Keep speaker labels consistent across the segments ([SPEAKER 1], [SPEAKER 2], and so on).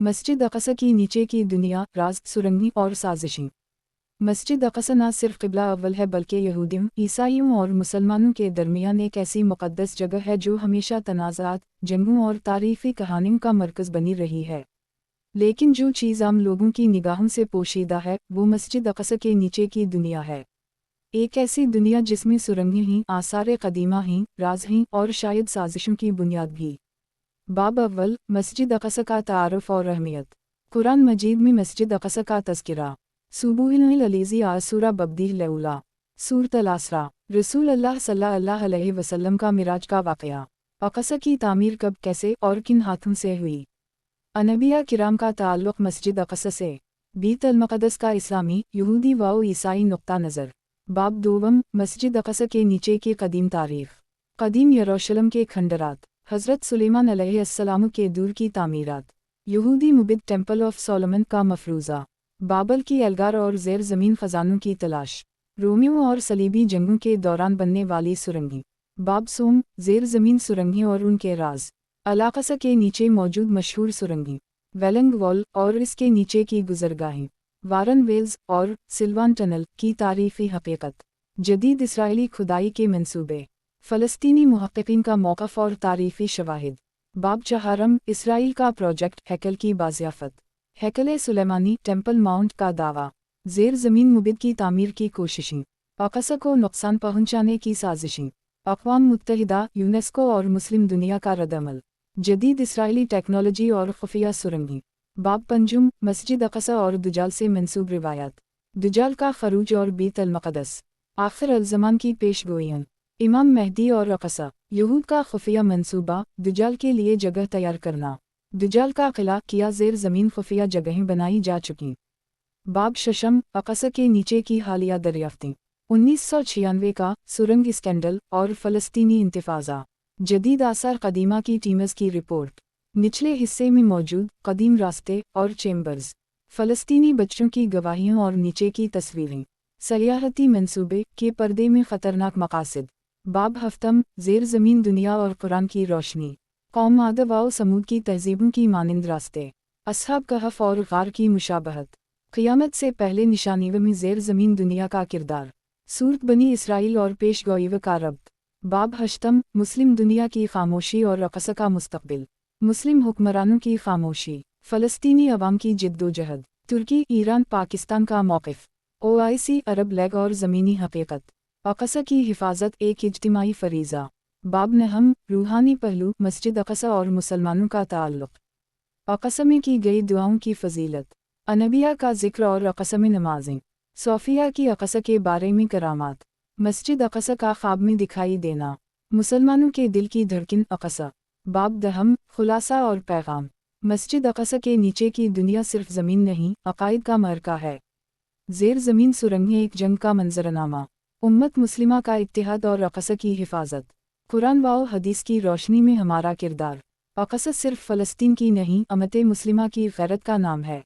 [SPEAKER 1] मस्जिद अक़सा की नीचे की दुनिया, राज, सुरंगें और साजिशें। मस्जिद अक़सा न सिर्फ क़िबला अव्वल है बल्कि यहूदियों, ईसाइयों और मुसलमानों के दरमियान एक ऐसी मुक़द्दस जगह है जो हमेशा तनाज़ात, जंगों और तारीख़ी कहानियों का मरकज़ बनी रही है। लेकिन जो चीज़ आम लोगों की निगाहों से पोशीदा है, वो मस्जिद अक़सा के नीचे की दुनिया है। एक ऐसी दुनिया जिसमें सुरंगें हैं, आसार क़दीमा हैं, राज हैं और शायद साजिशों की बुनियाद भी। बाब अव्वल, मस्जिद अक़सा का तारुफ़ और अहमियत। कुरान मजीद में मस्जिद अक़सा का तज़किरा। सुबूहिल अलीज़ी आसूरा बब्दीह लऊला। सूरत अल-असरा। रसूल अल्लाह सल्लल्लाहु अलैहि वसल्लम का मिराज का वाक़या। अक़सा की तामीर कब, कैसे और किन हाथों से हुई। अनबिया किराम का ताल्लुक़ मस्जिद अक़सा से। बीत अल-मक़दस का इस्लामी, यहूदी व ईसाई नुक्ता नज़र। बाब दोवम, मस्जिद अक़सा के नीचे की क़दीम तारीख़। क़दीम यरूशलेम के खंडरात। हज़रत सुलेमान अलैहिस्सलाम के दूर की तामीरात। यहूदी मुबिद टेम्पल ऑफ सोलोमन का मफरूज़ा। बाबल की एल्गार और ज़ेर ज़मीन ख़ज़ानों की तलाश। रोमियों और सलीबी जंगों के दौरान बनने वाली सुरंगें। बाब सोम, ज़ेर ज़मीन सुरंगें और उनके राज। अल-अक़सा के नीचे मौजूद मशहूर सुरंगें। वेलिंग वॉल और इसके नीचे की गुज़रगाहें। वारन वेल्स और सिल्वान टनल की तारीख़ी हक़ीक़त। जदीद इसराइली खुदाई के मंसूबे। फ़लस्तीनी मुहक़्क़ीन का मौक़िफ़ और तारीख़ी शवाहिद। बाब चहारम, इसराइल का प्रोजेक्ट हैकल की बाज़ियाफ़त। हैकल सुलेमानी, टेम्पल माउंट का दावा। ज़ेर ज़मीन मुबिद की तामीर की कोशिशें। अक़सा को नुक़सान पहुँचाने की साजिशें। अक़वाम मुत्तहिदा, यूनेस्को और मुस्लिम दुनिया का रद्द-अमल। जदीद इसराइली टेक्नोलॉजी और खुफ़िया सुरंगें। बाब पंजुम, मस्जिद अक़सा और दुजाल से मंसूब रिवायात। दुजाल का ख़रूज और बीत अल-मक़दस। आखिर अल-ज़मान की पेशगोइयाँ। इमाम मेहदी और अक़सा। यहूद का खुफ़िया मंसूबा, दुजाल के लिए जगह तैयार करना। दुजाल का क़िला, किया ज़ेर ज़मीन खुफ़िया जगहें बनाई जा चुकीं। बाब शशम, अक़सा के नीचे की हालिया दरियाफ़तें। 1996 का सुरंग स्कैंडल और फ़लस्तीनी इंतिफ़ाज़ा। जदीद आसार क़दीमा की टीम्स की रिपोर्ट। निचले हिस्से में मौजूद क़दीम रास्ते और चेम्बर्स। फ़लस्तीनी बच्चों की गवाहियाँ और नीचे की तस्वीरें। सयाहती मंसूबे के पर्दे में ख़तरनाक मक़ासिद। बाब हफ्तम, ज़ेर ज़मीन दुनिया और कुरान की रोशनी। कौम आद व समूद की तहज़ीबों की मानिंद रास्ते। अस्हाब कहफ़ और गार की मुशाबहत। क़ियामत से पहले निशानी में ज़ेर ज़मीन दुनिया का किरदार। सूरत बनी इसराइल और पेशगोई का रब्त। बाब हश्तम, मुस्लिम दुनिया की ख़ामोशी और अक़सा का मुस्तक़बिल। मुस्लिम हुक्मरानों की ख़ामोशी। फ़लस्तीनी अवाम की जिद्दोजहद। तुर्की, ईरान, पाकिस्तान का मौक़िफ़। OIC, अरब लीग और ज़मीनी हक़ीक़त। अक़सा की हिफाजत एक इज्तिमाई फ़रीज़ा। बाब नहम, रूहानी पहलू, मस्जिद अक़सा और मुसलमानों का ताल्लुक़। अक़सा में की गई दुआओं की फ़जीलत। अनबिया का ज़िक्र और अक़सा में नमाज़ें। सोफ़िया की अक़सा के बारे में करामात। मस्जिद अक़सा का ख़्वाब में दिखाई देना। मुसलमानों के दिल की धड़कन अक़सा। बाब दहम, खुलासा और पैगाम। मस्जिद अक़सा के नीचे की दुनिया सिर्फ़ ज़मीन नहीं, अक़ाइद का मरका है। ज़ेर ज़मीन सुरंगें एक जंग का मंज़रनामा। उम्मत मुस्लिमा का इत्तिहाद और अक़सा की हिफाजत। कुरान व हदीस की रोशनी में हमारा किरदार। अक़सा सिर्फ़ फ़लस्तीन की नहीं, उम्मत मुस्लिमा की गैरत का नाम है।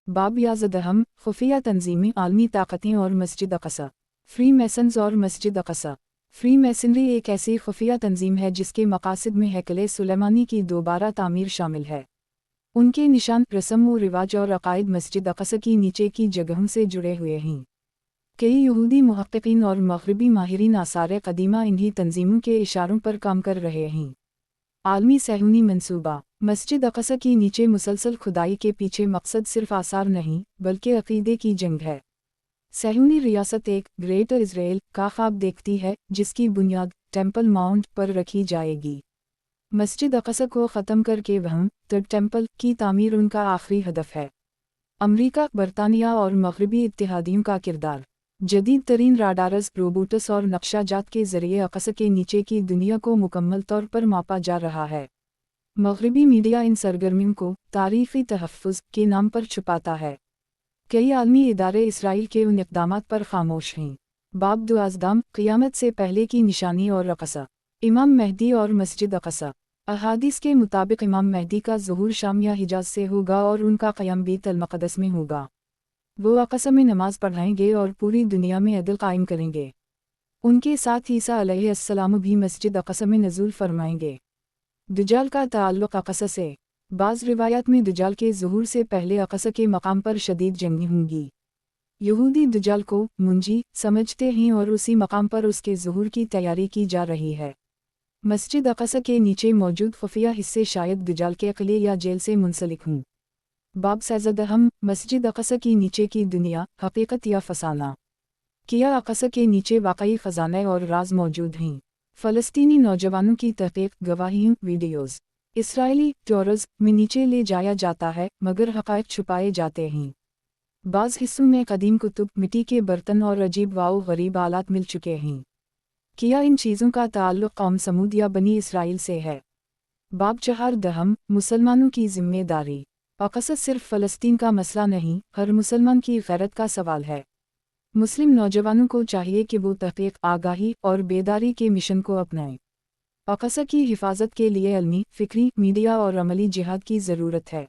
[SPEAKER 1] बाब याज़दहम, खुफ़िया तंज़ीमें, आलमी ताकतें और मस्जिद अक़सा। फ्री मैसन्स और मस्जिद अक़सा। फ्री मैसनरी एक ऐसी खुफ़िया तंज़ीम है जिसके मक़ासिद में हैकल सुलेमानी की दोबारा तामीर शामिल है। उनके निशान, रस्म व रिवाज और अक़ाइद मस्जिद अक़सा की नीचे की जगहों से जुड़े हुए हैं। कई यहूदी मुहक़्क़ीन और मग़रिबी माहिरीन आसार क़दीमा इन्हीं तंज़ीमों के इशारों पर काम कर रहे हैं। आलमी सहूनी मंसूबा। मस्जिद अक़सा की नीचे मुसलसल खुदाई के पीछे मकसद सिर्फ़ आसार नहीं, बल्कि अक़ीदे की जंग है। सहूनी रियासत एक ग्रेटर इज़राइल का ख्वाब देखती है, जिसकी बुनियाद टेम्पल माउंट पर रखी जाएगी। मस्जिद अक़सा को ख़त्म करके वहम द टेम्पल की तामीर उनका आखिरी हदफ है। अमरीका, बरतानिया और मग़रिबी इत्तेहादियों का किरदार। जदीद तरीन राडार्स, रोबोट्स और नक्शाजात के ज़रिए अक़सा के नीचे की दुनिया को मुकम्मल तौर पर मापा जा रहा है। मग़रिबी मीडिया इन सरगर्मियों को तारीख़ी तहफ़्फ़ुज़ के नाम पर छुपाता है। कई आलमी इदारे इसराइल के उन इक़दामात पर ख़ामोश हैं। बाब दुआज़दाम, क़ियामत से पहले की निशानी और अक़सा। इमाम मेहदी और मस्जिद अक़सा। अहादीस के मुताबिक इमाम मेहदी का ज़ुहूर शाम या हिजाज़ से होगा और उनका क़याम बीत अल-मक़दस में होगा। वो अक़सा में नमाज़ पढ़ाएंगे और पूरी दुनिया में अदल कायम करेंगे। उनके साथ ईसा अलैहिस्सलाम भी मस्जिद अक़सा में नज़ूल फरमाएंगे। दुजाल का ताल्लुक़ अक़सा से। बाज़ रिवायात में दज्जाल के ज़ुहूर से पहले अक़सा के मकाम पर शदीद जंगें होंगी। यहूदी दज्जाल को मुंजी समझते हैं और उसी मकाम पर उसके ज़ुहूर की तैयारी की जा रही है। मस्जिद अक़सा के नीचे मौजूद खुफिया हिस्से शायद दज्जाल के किले या जेल से मुंसलिक हों। बाब सैज़दहम मस्जिद अक़सा की नीचे की दुनिया, हकीकत या फसाना। क्या अक़सा के नीचे वाकई ख़जाने और राज मौजूद हैं? फ़लस्तीनी नौजवानों की तहक़ीक़, गवाहियों, वीडियोज़। इसराइली टॉरज़ में नीचे ले जाया जाता है मगर हक़ाइक़ छुपाए जाते हैं। बाज़ हिस्सों में कदीम कुतुब, मिट्टी के बर्तन और अजीब वाओ गरीब आलात मिल चुके हैं। क्या इन चीज़ों का ताल्लुक़ कौम समूद या बनी इसराइल से है? बाब 4 मुसलमानों की ज़िम्मेदारी। अक़सा सिर्फ़ फ़लस्तीन का मसला नहीं, हर मुसलमान की गैरत का सवाल है। मुस्लिम नौजवानों को चाहिए कि वो तहक़ीक़, आगाही और बेदारी के मिशन को अपनाएं। अक़सा की हिफाजत के लिए इल्मी, फ़िक्री, मीडिया और अमली जिहाद की ज़रूरत है।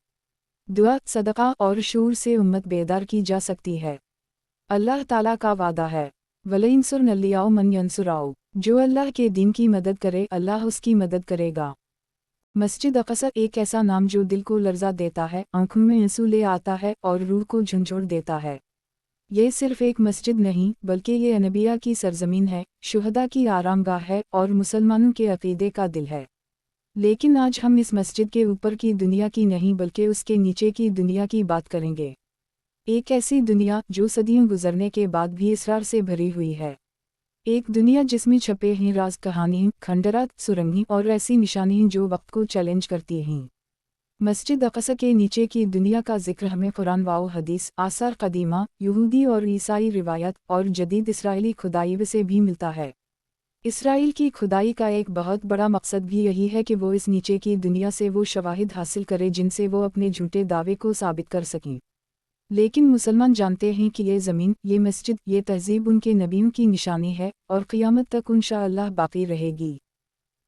[SPEAKER 1] दुआ, सदक़ा और शूर से उम्मत बेदार की जा सकती है। अल्लाह ताला का वादा है, वलयंसुरनल्लाहु मन यंसुरहु, जो अल्लाह के दीन की मदद करे अल्लाह उसकी मदद करेगा। मस्जिद अक़सा एक ऐसा नाम जो दिल को लर्ज़ा देता है, आँखों में आंसू ले आता है और रूह को झंझोड़ देता है। ये सिर्फ़ एक मस्जिद नहीं बल्कि ये अनबिया की सरज़मीन है, शुहदा की आरामगाह है और मुसलमानों के अक़ीदे का दिल है। लेकिन आज हम इस मस्जिद के ऊपर की दुनिया की नहीं बल्कि उसके नीचे की दुनिया की बात करेंगे। एक ऐसी दुनिया जो सदियों गुजरने के बाद भी इसरार से भरी हुई है। एक दुनिया जिसमें छपे हैं राज, कहानियाँ, खंडरात, सुरंगें और ऐसी निशानियाँ जो वक्त को चैलेंज करती हैं। मस्जिद अक़सा के नीचे की दुनिया का जिक्र हमें कुरान व हदीस, आसार कदीमा, यहूदी और ईसाई रिवायत और जदीद इसराइली खुदाई से भी मिलता है। इसराइल की खुदाई का एक बहुत बड़ा मकसद भी यही है कि वो इस नीचे की दुनिया से वो शवाहिद हासिल करे जिनसे वो अपने झूठे दावे को साबित कर सकें। लेकिन मुसलमान जानते हैं कि ये ज़मीन, ये मस्जिद, ये तहज़ीब उनके नबियों की निशानी है और क़यामत तक इंशाअल्लाह बाक़ी रहेगी।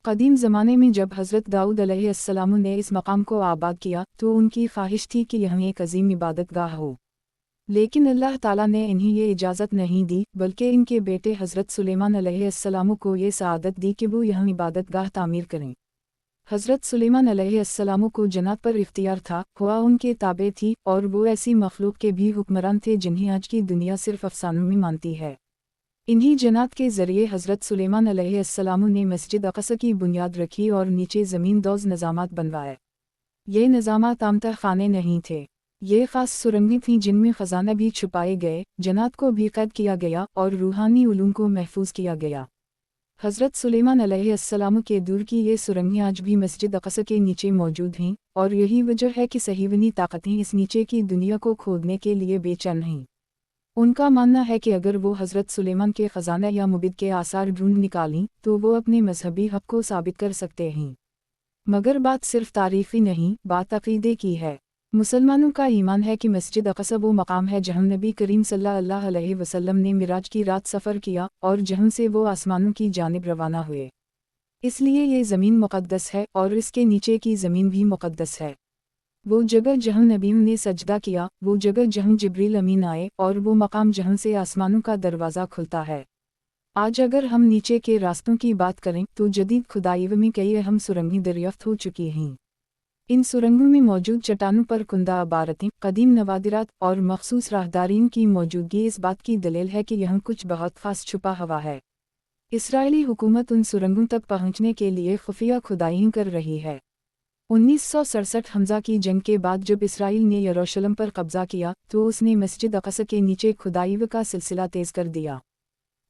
[SPEAKER 1] क़दीम ज़माने में जब हज़रत दाऊद अलैहिस्सलाम ने इस मकाम को आबाद किया तो उनकी ख्वाहिश थी कि यहाँ एक अज़ीम इबादतगाह हो। लेकिन अल्लाह ताला ने इन्हें ये इजाज़त नहीं दी बल्कि इनके बेटे हज़रत सुलेमान अलैहिस्सलाम को ये सआदत दी कि वो यहाँ इबादतगाह तामीर करें। हज़रत सुलेमान अलैहिस्सलाम को जन्नत पर इख्तियार था, हुआ उनके ताबे थी और वो ऐसी मखलूक के भी हुक्मरान थे जिन्हें आज की दुनिया सिर्फ अफसानों में मानती है। इन्हीं जन्नत के ज़रिए हज़रत सुलेमान अलैहिस्सलाम ने मस्जिद अक़सा की बुनियाद रखी और नीचे ज़मीन दोज़ निज़ामात बनवाए। ये निज़ामात आमतः खाने नहीं थे, ये ख़ास सुरंगें थीं जिनमें ख़जाना भी छुपाए गए, जन्नत को भी कैद किया गया और रूहानी उलूम को महफूज किया गया। हज़रत सुलेमान अलैहिस्सलाम के दूर की ये सुरंगें आज भी मस्जिद अक़सा के नीचे मौजूद हैं और यही वजह है कि सहीवनी ताकतें इस नीचे की दुनिया को खोदने के लिए बेचैन हैं। उनका मानना है कि अगर वो हज़रत सुलेमान के ख़जाना या मुबिद के आसार ढूंढ निकालें तो वो अपने मजहबी हक़ को साबित कर सकते हैं। मगर बात सिर्फ तारीफ़ी नहीं, बात अक़ीदे की है। मुसलमानों का ईमान है कि मस्जिद अक़सा वो मकाम है जहाँ नबी करीम सल्लल्लाहु अलैहि वसल्लम ने मिराज की रात सफ़र किया और जहाँ से वो आसमानों की जानिब रवाना हुए। इसलिए ये ज़मीन मुक़द्दस है और इसके नीचे की ज़मीन भी मुक़द्दस है। वो जगह जहाँ नबियों ने सजदा किया, वो जगह जहाँ जिब्रील अमीन आए और वो मकाम जहाँ से आसमानों का दरवाज़ा खुलता है। आज अगर हम नीचे के रास्तों की बात करें तो जदीद खुदाई में कई अहम सुरंगें दरियाफ्त हो चुकी हैं। इन सुरंगों में मौजूद चट्टानों पर कुंदा इबारतें, कदीम नवादिरात और मखसूस राहदारियों की मौजूदगी इस बात की दलील है कि यहाँ कुछ बहुत ख़ास छुपा हुआ है। इसराइली हुकूमत उन सुरंगों तक पहुँचने के लिए खुफिया खुदाइयाँ कर रही है। 1967 हमज़ा की जंग के बाद जब इसराइल ने यरूशलेम पर कब्ज़ा किया तो उसने मस्जिद अक़सा के नीचे खुदाई का सिलसिला तेज़ कर दिया।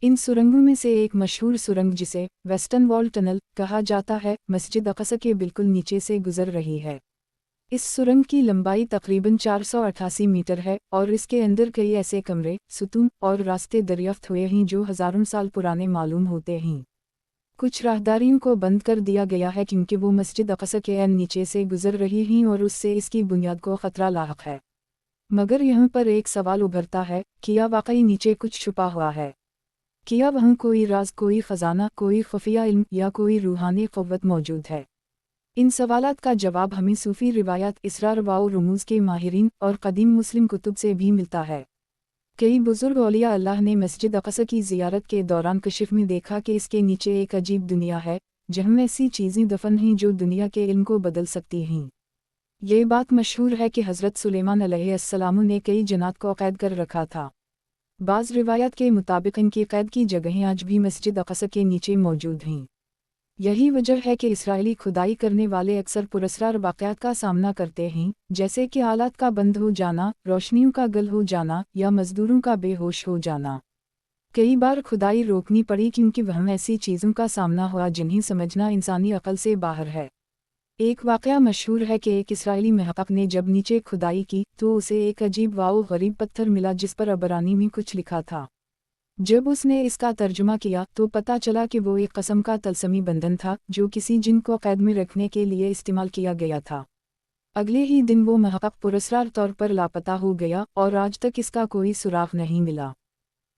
[SPEAKER 1] इन सुरंगों में से एक मशहूर सुरंग जिसे वेस्टर्न वॉल टनल कहा जाता है, मस्जिद अक़सा के बिल्कुल नीचे से गुजर रही है। इस सुरंग की लंबाई तकरीबन 488 मीटर है और इसके अंदर कई ऐसे कमरे, सुतून और रास्ते दरियाफ्त हुए हैं जो हज़ारों साल पुराने मालूम होते हैं। कुछ राहदारियों को बंद कर दिया गया है क्योंकि वो मस्जिद अक़सा के नीचे से गुजर रही हैं और उससे इसकी बुनियाद को ख़तरा लाहक है। मगर यहाँ पर एक सवाल उभरता है, क्या वाकई नीचे कुछ छुपा हुआ है? क्या वहाँ कोई राज, कोई ख़जाना, कोई खुफिया इल्म या कोई रूहानी क़ुव्वत मौजूद है? इन सवालात का जवाब हमें सूफ़ी रिवायात, इसरार व रुमूज़ के माहिरीन और कदीम मुस्लिम कुतुब से भी मिलता है। कई बुज़ुर्ग औलिया अल्लाह ने मस्जिद अक़सा की ज़ियारत के दौरान कशिफ में देखा कि इसके नीचे एक अजीब दुनिया है, जहाँ ऐसी चीज़ें दफन हैं जो दुनिया के इल्म को बदल सकती हैं। ये बात मशहूर है कि हज़रत सुलेमान अलैहिस्सलाम ने कई जन्नात को कैद कर रखा था। बाज़ रिवायात के मुताबिक इनकी कैद की जगहें आज भी मस्जिद अक़सा के नीचे मौजूद हैं। यही वजह है कि इसराइली खुदाई करने वाले अक्सर पुरस्कार वाक़यात का सामना करते हैं, जैसे कि आलात का बंद हो जाना, रोशनियों का गल हो जाना या मज़दूरों का बेहोश हो जाना। कई बार खुदाई रोकनी पड़ी क्योंकि वहाँ ऐसी चीज़ों का सामना हुआ जिन्हें समझना इंसानी अक़ल से बाहर है। एक वाक़या मशहूर है कि एक इसराइली महक़क़ ने जब नीचे खुदाई की तो उसे एक अजीब व गरीब पत्थर मिला जिस पर अबरानी में कुछ लिखा था। जब उसने इसका तर्जुमा किया तो पता चला कि वो एक कसम का तलस्मी बंधन था जो किसी जिन को कैद में रखने के लिए इस्तेमाल किया गया था। अगले ही दिन वो महक़क़ पुरस्कार तौर पर लापता हो गया और आज तक इसका कोई सुराग नहीं मिला।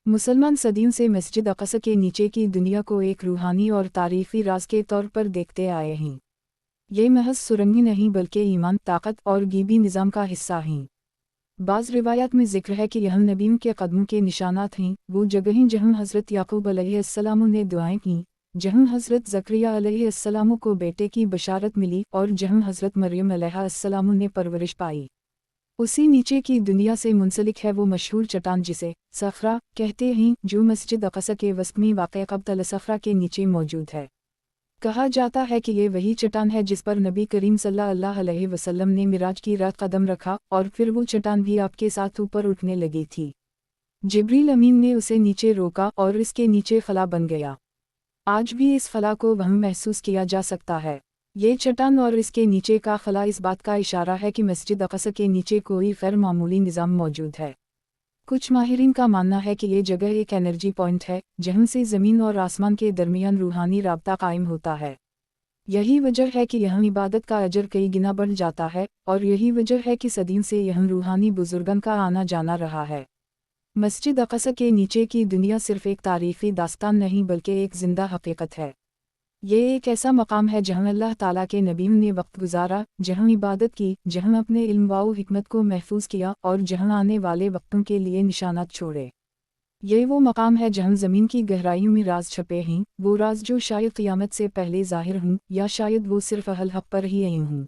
[SPEAKER 1] मुसलमान सदियों से मस्जिद अक़सा के नीचे की दुनिया को एक रूहानी और तारीख़ी राज के तौर पर देखते आए हैं। ये महज सुरंगी नहीं बल्कि ईमान, ताकत और गीबी निज़ाम का हिस्सा हैं। बाज़ रिवायात में ज़िक्र है कि यह नबियों के कदमों के निशानात हैं, वो जगहें जहाँ हज़रत याकूब अलैहिस्सलाम ने दुआएं कीं, जहाँ हज़रत ज़करिया अलैहिस्सलाम को बेटे की बशारत मिली और जहाँ हज़रत मरियम अलैहिस्सलाम ने परवरिश पाई। उसी नीचे की दुनिया से मुंसलिक है वो मशहूर चट्टान जिसे सफ़रा कहते हैं, जो मस्जिद अक़सा के वस्त में वाक़या क़ब्र सफ़रा के नीचे मौजूद है। कहा जाता है कि ये वही चट्टान है जिस पर नबी करीम सल्लल्लाहु अलैहि वसल्लम ने मिराज की रात कदम रखा और फिर वो चट्टान भी आपके साथ ऊपर उठने लगी थी। जिब्रील अमीन ने उसे नीचे रोका और इसके नीचे खला बन गया। आज भी इस खला को वहाँ महसूस किया जा सकता है। ये चट्टान और इसके नीचे का खला इस बात का इशारा है कि मस्जिद अक़सा के नीचे कोई गैर मामूली निज़ाम मौजूद है। कुछ माहिरीन का मानना है कि ये जगह एक एनर्जी पॉइंट है जहाँ से ज़मीन और आसमान के दरमियान रूहानी राब्ता कायम होता है। यही वजह है कि यहाँ इबादत का अजर कई गुना बढ़ जाता है और यही वजह है कि सदियों से यहाँ रूहानी बुजुर्गन का आना जाना रहा है। मस्जिद अक़सा के नीचे की दुनिया सिर्फ़ एक तारीख़ी दास्तान नहीं बल्कि एक ज़िंदा हकीकत है। ये एक ऐसा मकाम है जहाँ अल्लाह ताला के नबियों ने वक्त गुजारा, जहाँ इबादत की, जहाँ अपने इल्म व हिकमत को महफूज किया और जहाँ आने वाले वक्तों के लिए निशानात छोड़े। ये वो मकाम है जहाँ ज़मीन की गहराइयों में राज छपे हैं, वो राज जो शायद क़यामत से पहले ज़ाहिर हों या शायद वो सिर्फ़ अहल हक़ पर ही आए हों।